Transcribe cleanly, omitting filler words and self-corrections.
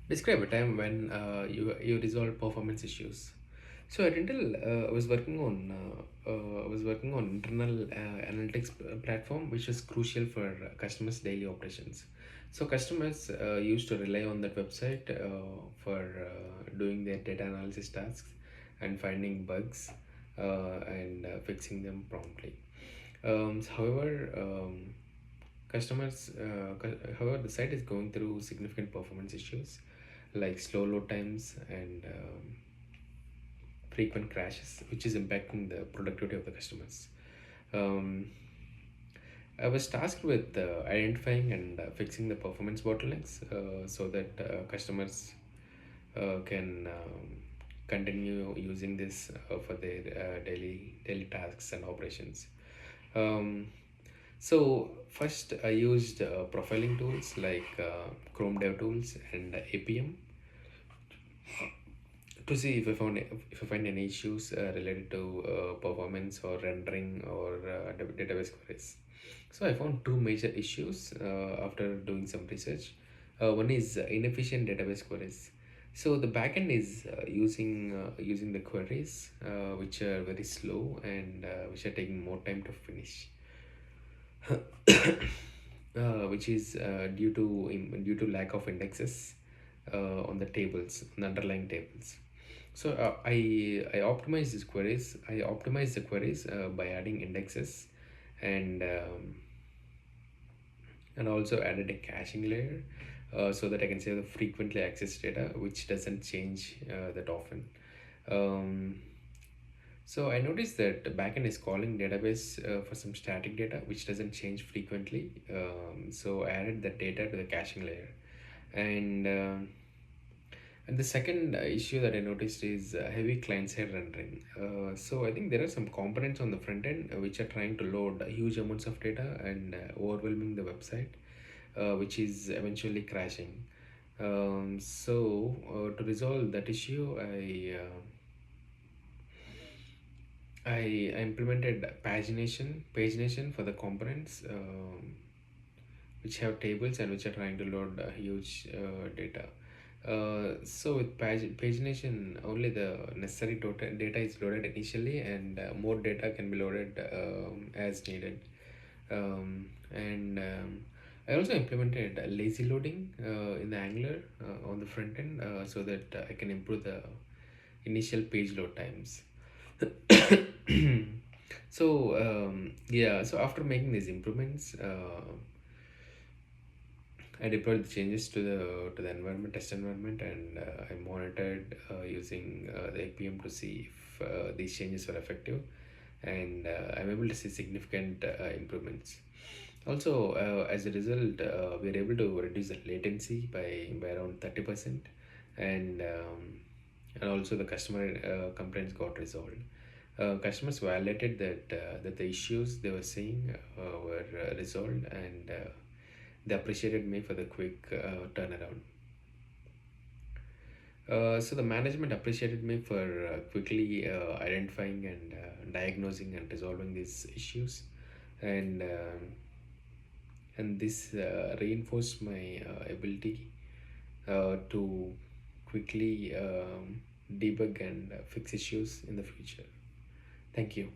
Describe a time when you resolve performance issues. So at Intel, I was working on internal analytics platform, which is crucial for customers' daily operations. So customers used to rely on that website for doing their data analysis tasks and finding bugs and fixing them promptly. However, the site is going through significant performance issues like slow load times and frequent crashes, which is impacting the productivity of the customers. Um, I was tasked with identifying and fixing the performance bottlenecks so that customers can continue using this for their daily tasks and operations. Um, so first, I used profiling tools like Chrome DevTools and APM to see if I find any issues related to performance or rendering or database queries. So I found two major issues after doing some research. One is inefficient database queries. So the backend is using the queries which are very slow and which are taking more time to finish, which is due to lack of indexes on the tables, on the underlying tables. So I optimize the queries by adding indexes and also added a caching layer so that I can save the frequently accessed data, which doesn't change that often. Um, so I noticed that the backend is calling database for some static data, which doesn't change frequently. So I added that data to the caching layer, and the second issue that I noticed is heavy client-side rendering. So I think there are some components on the front end which are trying to load huge amounts of data and overwhelming the website, which is eventually crashing. To resolve that issue, I implemented pagination for the components which have tables and which are trying to load huge data. So with pagination, only the necessary data is loaded initially, and more data can be loaded as needed. And I also implemented lazy loading in the Angular on the front end so that I can improve the initial page load times. So after making these improvements, I deployed the changes to the environment, test environment, and I monitored using the APM to see if these changes were effective, and I'm able to see significant improvements. Also, as a result, we are able to reduce the latency by around 30%, and also the customer complaints got resolved. Customers validated that the issues they were seeing were resolved, and they appreciated me for the quick turnaround. So the management appreciated me for quickly identifying and diagnosing and resolving these issues, and this reinforced my ability to quickly debug and fix issues in the future. Thank you.